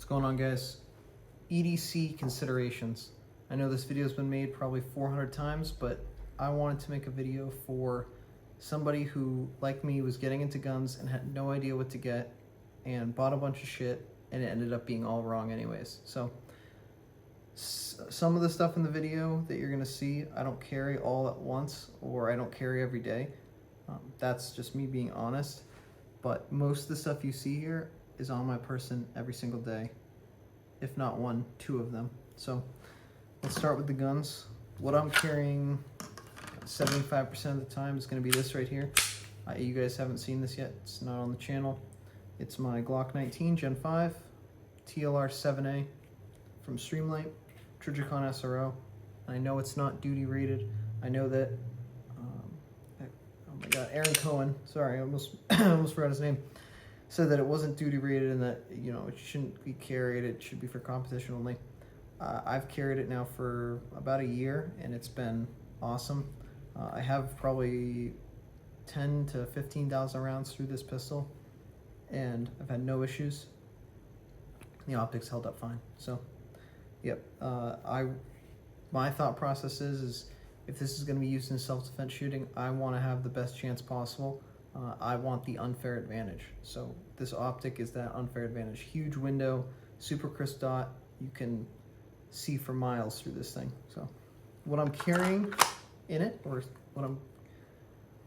going on, guys? EDC considerations. I know this video has been made probably 400 times, but I wanted to make a video for somebody who, like me, was getting into guns and had no idea what to get and bought a bunch of shit and it ended up being all wrong anyways. So some of the stuff in the video that you're gonna see, I don't carry all at once, or I don't carry every day. That's just me being honest. But most of the stuff you see here is on my person every single day, if not one, two of them. So let's start with the guns. What I'm carrying 75% of the time is going to be this right here. You guys haven't seen this yet. It's not on the channel. It's my Glock 19 Gen 5 TLR 7A from Streamlight Trijicon SRO. I know it's not duty rated. I know that oh my god, Aaron Cohen, sorry, I almost forgot his name, said that it wasn't duty rated and that, you know, it shouldn't be carried, it should be for competition only. I've carried it now for about a year and it's been awesome. I have probably 10 to 15,000 rounds through this pistol and I've had no issues. The optics held up fine. So, yep, my thought process is if this is going to be used in self-defense shooting, I want to have the best chance possible. I want the unfair advantage. So this optic is that unfair advantage. Huge window, super crisp dot. You can see for miles through this thing. So what I'm carrying in it, or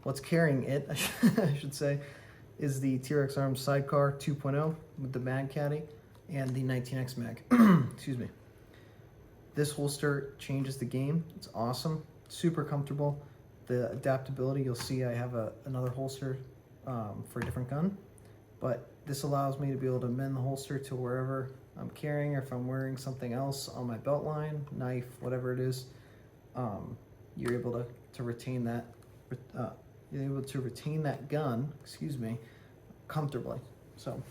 what's carrying it, I should say, is the T-Rex Arms Sidecar 2.0 with the mag caddy and the 19X mag. Excuse me. This holster changes the game. It's awesome. Super comfortable. The adaptability, you'll see I have another holster for a different gun, but this allows me to be able to mend the holster to wherever I'm carrying, or if I'm wearing something else on my belt line, knife, whatever it is, you're able to retain that. You're able to retain that gun, excuse me, comfortably. So,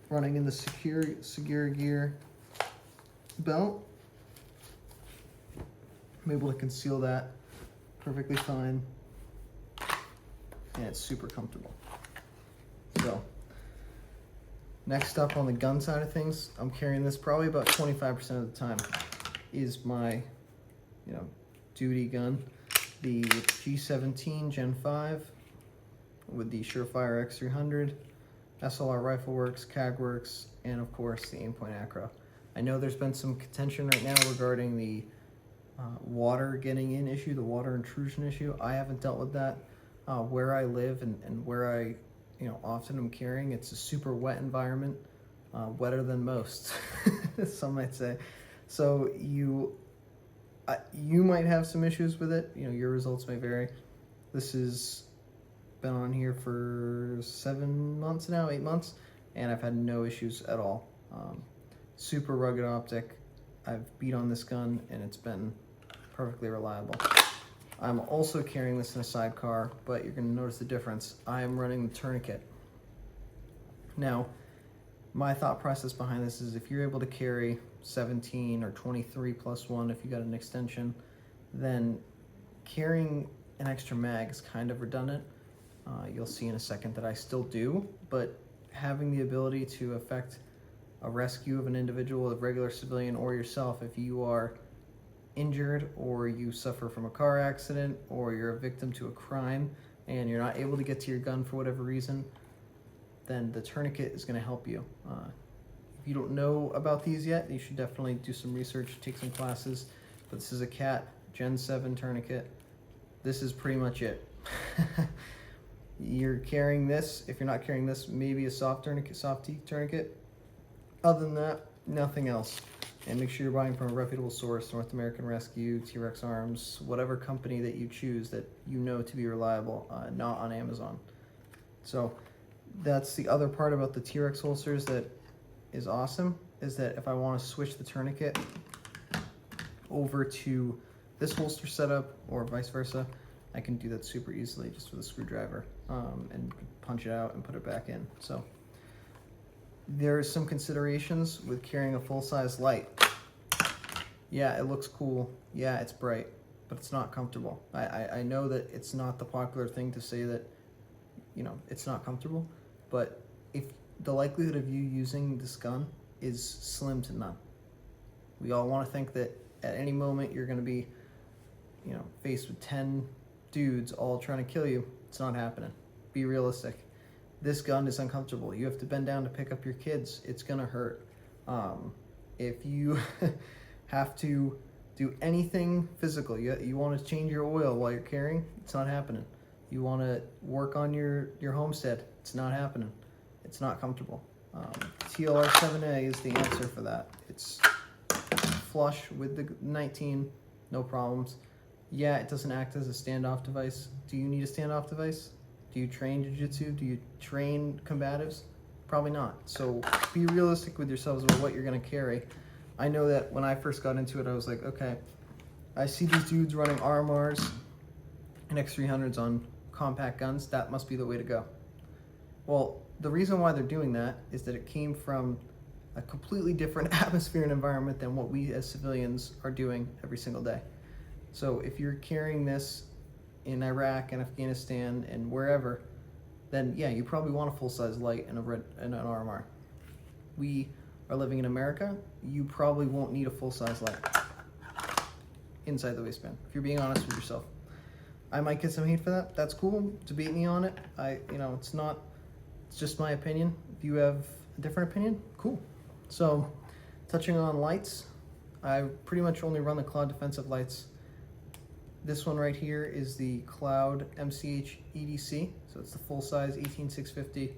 running in the Secure Gear belt, I'm able to conceal that perfectly fine, and it's super comfortable. So, next up on the gun side of things, I'm carrying this probably about 25% of the time, is my, duty gun, the G17 Gen 5 with the Surefire X300, SLR Rifle Works, CAG Works, and of course the Aimpoint Acro. I know there's been some contention right now regarding the water getting in issue, the water intrusion issue. I haven't dealt with that. Where I live and where I often am carrying, it's a super wet environment, wetter than most, some might say. So you might have some issues with it. Your results may vary. This has been on here for 7 months now, 8 months, and I've had no issues at all. Super rugged optic. I've beat on this gun and it's been perfectly reliable. I'm also carrying this in a sidecar, but you're going to notice the difference. I am running the tourniquet. Now, my thought process behind this is if you're able to carry 17 or 23 plus 1 if you got an extension, then carrying an extra mag is kind of redundant. You'll see in a second that I still do, but having the ability to affect a rescue of an individual, a regular civilian, or yourself, if you are injured or you suffer from a car accident or you're a victim to a crime and you're not able to get to your gun for whatever reason, then the tourniquet is going to help you. If you don't know about these yet, you should definitely do some research, take some classes. But this is a CAT Gen 7 tourniquet. This is pretty much it. You're carrying this. If you're not carrying this, maybe a soft teeth tourniquet. Other than that, nothing else. And make sure you're buying from a reputable source, North American Rescue, T-Rex Arms, whatever company that you choose that you know to be reliable, not on Amazon. So that's the other part about the T-Rex holsters that is awesome, is that if I want to switch the tourniquet over to this holster setup or vice versa, I can do that super easily just with a screwdriver and punch it out and put it back in. So there's some considerations with carrying a full-size light. Yeah, it looks cool. Yeah, it's bright, but it's not comfortable. I know that it's not the popular thing to say that, it's not comfortable, but if the likelihood of you using this gun is slim to none. We all want to think that at any moment you're going to be, faced with 10 dudes all trying to kill you. It's not happening. Be realistic. This gun is uncomfortable. You have to bend down to pick up your kids. It's going to hurt. If you have to do anything physical, you want to change your oil while you're carrying, it's not happening. You want to work on your homestead, it's not happening. It's not comfortable. TLR7A is the answer for that. It's flush with the 19, no problems. Yeah, it doesn't act as a standoff device. Do you need a standoff device? Do you train jiu-jitsu? Do you train combatives? Probably not. So be realistic with yourselves about what you're going to carry. I know that when I first got into it, I was like, okay, I see these dudes running RMRs and X300s on compact guns. That must be the way to go. Well, the reason why they're doing that is that it came from a completely different atmosphere and environment than what we as civilians are doing every single day. So if you're carrying this in Iraq and Afghanistan and wherever, then yeah, you probably want a full-size light and an RMR. We are living in America. You probably won't need a full-size light inside the waistband, if you're being honest with yourself. I might get some hate for that. That's cool. Debate me on it. It's just my opinion. If you have a different opinion, cool. So, touching on lights, I pretty much only run the Cloud defensive lights. This one right here is the Cloud MCH EDC, so it's the full-size 18650,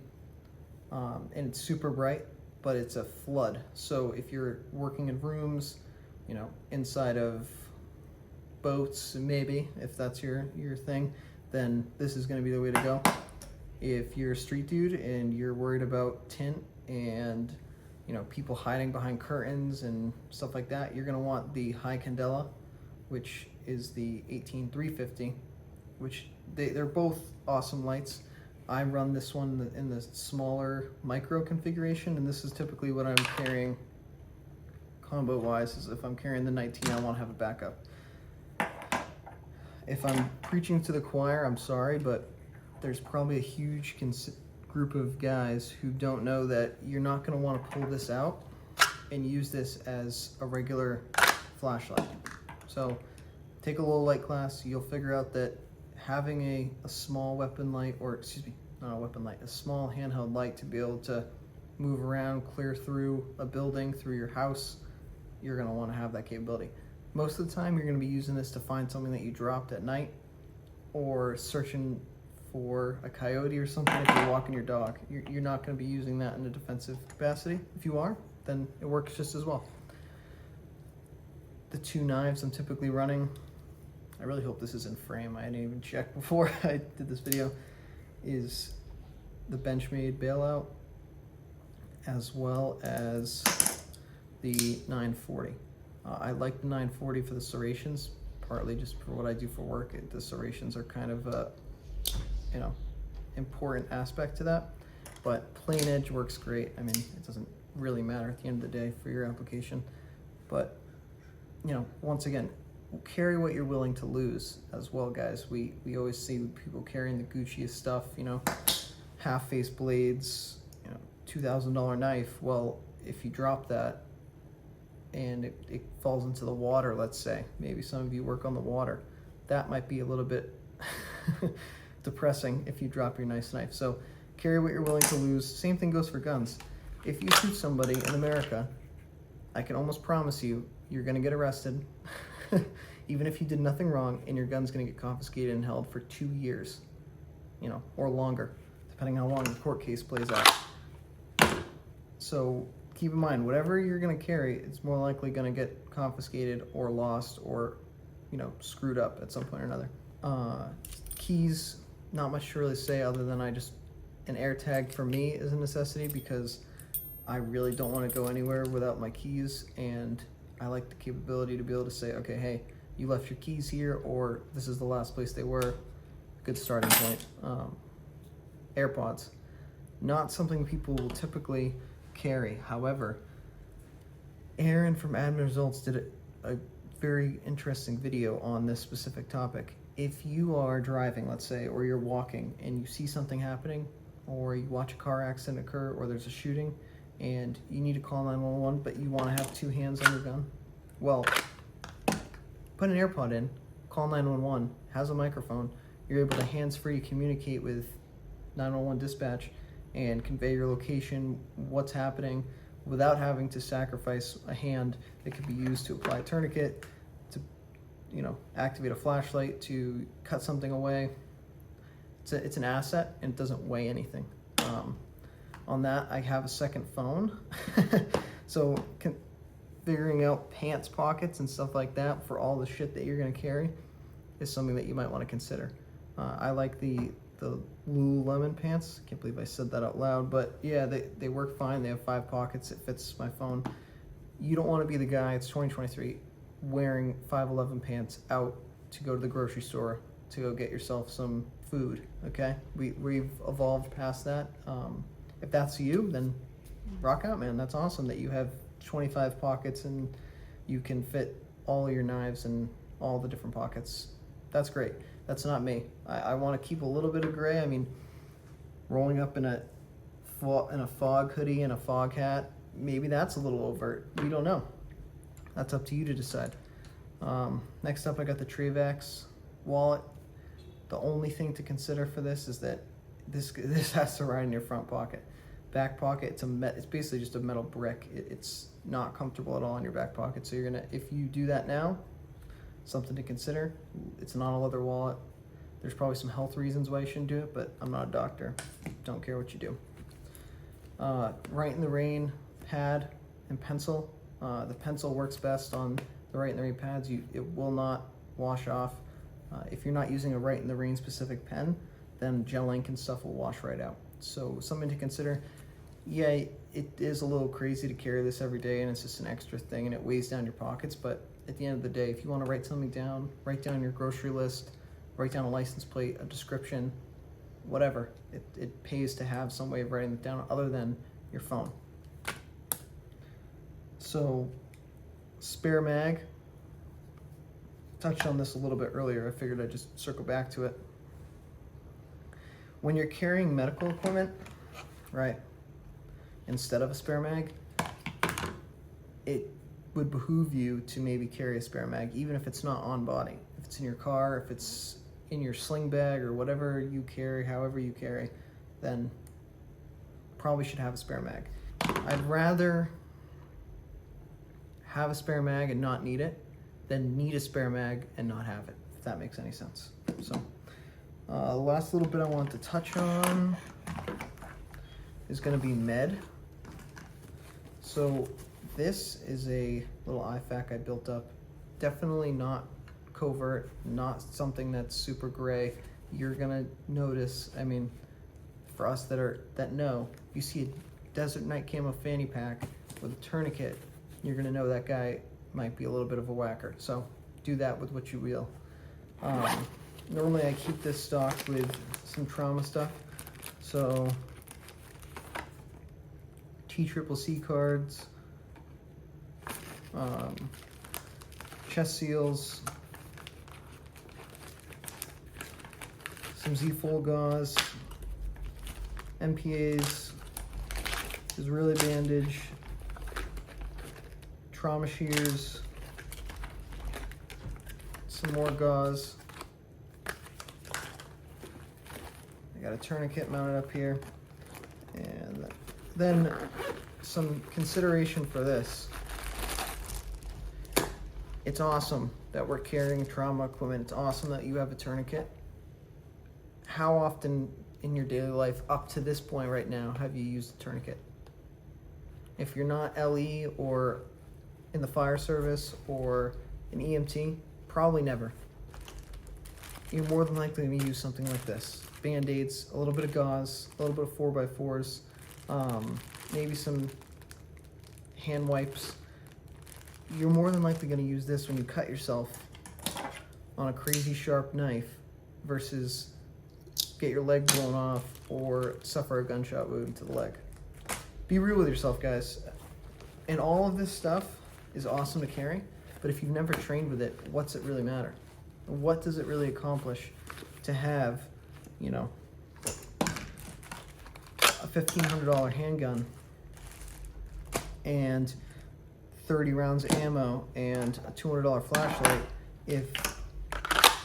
and it's super bright, but it's a flood. So if you're working in rooms, inside of boats, maybe, if that's your thing, then this is going to be the way to go. If you're a street dude and you're worried about tint and people hiding behind curtains and stuff like that, you're going to want the high candela, which is the 18350, which they're both awesome lights. I run this one in the smaller micro configuration, and this is typically what I'm carrying combo wise. Is if I'm carrying the 19, I want to have a backup. If I'm preaching to the choir, I'm sorry, but there's probably a huge group of guys who don't know that you're not going to want to pull this out and use this as a regular flashlight. So take a low light class, you'll figure out that having a small weapon light, or excuse me, not a weapon light, a small handheld light to be able to move around, clear through a building, through your house, you're going to want to have that capability. Most of the time you're going to be using this to find something that you dropped at night, or searching for a coyote or something if you're walking your dog. You're not going to be using that in a defensive capacity. If you are, then it works just as well. The two knives I'm typically running, I really hope this is in frame, I didn't even check before I did this video, is the Benchmade Bailout as well as the 940. I like the 940 for the serrations, partly just for what I do for work. The serrations are kind of a important aspect to that, but plain edge works great. I mean, it doesn't really matter at the end of the day for your application, but once again, carry what you're willing to lose as well, guys. We always see people carrying the Gucciest stuff, half-face blades, $2,000 knife. Well, if you drop that and it falls into the water, let's say, maybe some of you work on the water, that might be a little bit depressing if you drop your nice knife. So carry what you're willing to lose. Same thing goes for guns. If you shoot somebody in America, I can almost promise you, you're going to get arrested, even if you did nothing wrong, and your gun's going to get confiscated and held for 2 years, or longer, depending how long the court case plays out. So keep in mind, whatever you're going to carry, it's more likely going to get confiscated or lost or, screwed up at some point or another. Keys, not much to really say other than an AirTag for me is a necessity because I really don't want to go anywhere without my keys, and I like the capability to be able to say, okay, hey, you left your keys here, or this is the last place they were. Good starting point. AirPods, not something people will typically carry. However, Aaron from Admin Results did a very interesting video on this specific topic. If you are driving, let's say, or you're walking and you see something happening, or you watch a car accident occur, or there's a shooting, and you need to call 911, but you want to have two hands on your gun. Well, put an AirPod in, call 911, has a microphone, you're able to hands-free communicate with 911 dispatch and convey your location, what's happening, without having to sacrifice a hand that could be used to apply a tourniquet, to, you know, activate a flashlight, to cut something away. It's an asset, and it doesn't weigh anything. On that, I have a second phone. So figuring out pants pockets and stuff like that for all the shit that you're gonna carry is something that you might want to consider. I like the Lululemon pants. Can't believe I said that out loud, but yeah, they work fine. They have 5 pockets. It fits my phone. You don't want to be the guy, it's 2023, wearing 511 pants out to go to the grocery store to go get yourself some food, okay? We've evolved past that. If that's you, then rock out, man. That's awesome that you have 25 pockets and you can fit all your knives in all the different pockets. That's great. That's not me. I want to keep a little bit of gray. I mean, rolling up in a fog hoodie and a fog hat, maybe that's a little overt. We don't know. That's up to you to decide. Next up, I got the Travax wallet. The only thing to consider for this is that this has to ride in your front pocket. Back pocket, it's basically just a metal brick. It's not comfortable at all in your back pocket. So you're gonna, if you do that now, something to consider. It's not a leather wallet. There's probably some health reasons why you shouldn't do it, but I'm not a doctor. Don't care what you do. Write in the Rain pad and pencil. The pencil works best on the Write in the Rain pads. It will not wash off. If you're not using a Write in the Rain specific pen, then gel ink and stuff will wash right out. So something to consider. Yeah, it is a little crazy to carry this every day, and it's just an extra thing, and it weighs down your pockets, but at the end of the day, if you want to write something down, write down your grocery list, write down a license plate, a description, whatever. It pays to have some way of writing it down other than your phone. So, spare mag. Touched on this a little bit earlier. I figured I'd just circle back to it. When you're carrying medical equipment, right, instead of a spare mag, it would behoove you to maybe carry a spare mag, even if it's not on body. If it's in your car, if it's in your sling bag or whatever you carry, however you carry, then probably should have a spare mag. I'd rather have a spare mag and not need it than need a spare mag and not have it, if that makes any sense. So the last little bit I want to touch on is going to be med. So this is a little IFAK I built up. Definitely not covert, not something that's super gray. You're gonna notice, I mean, for us that know, you see a Desert Night Camo fanny pack with a tourniquet, you're gonna know that guy might be a little bit of a whacker. So do that with what you will. Normally I keep this stocked with some trauma stuff. So TCCC cards, chest seals, some Z-Fold gauze, MPAs, Israeli bandage, trauma shears, some more gauze. I got a tourniquet mounted up here, and then some consideration for this. It's awesome that we're carrying trauma equipment. It's awesome that you have a tourniquet. How often in your daily life up to this point right now have you used a tourniquet? If you're not LE or in the fire service or an EMT, probably never. You're more than likely to use something like this. Band-Aids, a little bit of gauze, a little bit of 4x4s, maybe some hand wipes. You're more than likely going to use this when you cut yourself on a crazy sharp knife versus get your leg blown off or suffer a gunshot wound to the leg. Be real with yourself, guys. And all of this stuff is awesome to carry, but if you've never trained with it, what's it really matter? What does it really accomplish to have, you know, $1,500 handgun and 30 rounds of ammo and a $200 flashlight if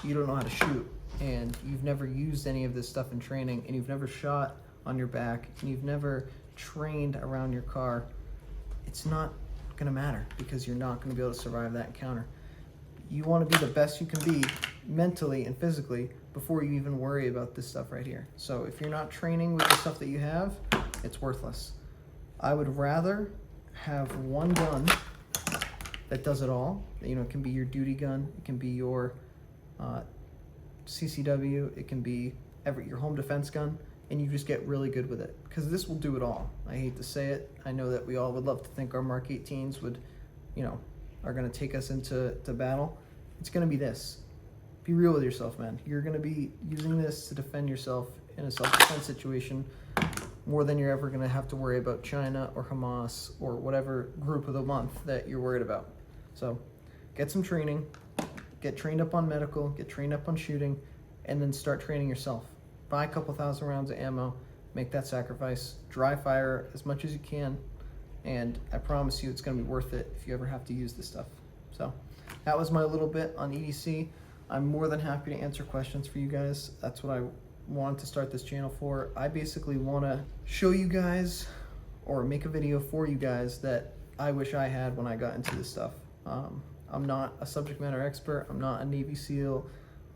you don't know how to shoot and you've never used any of this stuff in training and you've never shot on your back and you've never trained around your car? It's not gonna matter because you're not gonna be able to survive that encounter. You wanna be the best you can be mentally and physically before you even worry about this stuff right here. So if you're not training with the stuff that you have, it's worthless. I would rather have one gun that does it all. You know, it can be your duty gun, it can be your CCW, it can be your home defense gun, and you just get really good with it. Because this will do it all. I hate to say it. I know that we all would love to think our Mark 18s would, you know, are gonna take us into battle. It's gonna be this. Be real with yourself, man. You're gonna be using this to defend yourself in a self-defense situation more than you're ever gonna have to worry about China or Hamas or whatever group of the month that you're worried about. So get some training, get trained up on medical, get trained up on shooting, and then start training yourself. Buy a couple thousand rounds of ammo, make that sacrifice, dry fire as much as you can, and I promise you it's gonna be worth it if you ever have to use this stuff. So that was my little bit on EDC. I'm more than happy to answer questions for you guys. That's what I wanted to start this channel for. I basically want to show you guys or make a video for you guys that I wish I had when I got into this stuff. I'm not a subject matter expert. I'm not a Navy SEAL.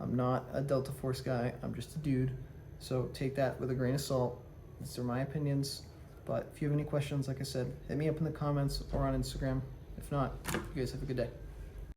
I'm not a Delta Force guy. I'm just a dude. So take that with a grain of salt. These are my opinions. But if you have any questions, like I said, hit me up in the comments or on Instagram. If not, you guys have a good day.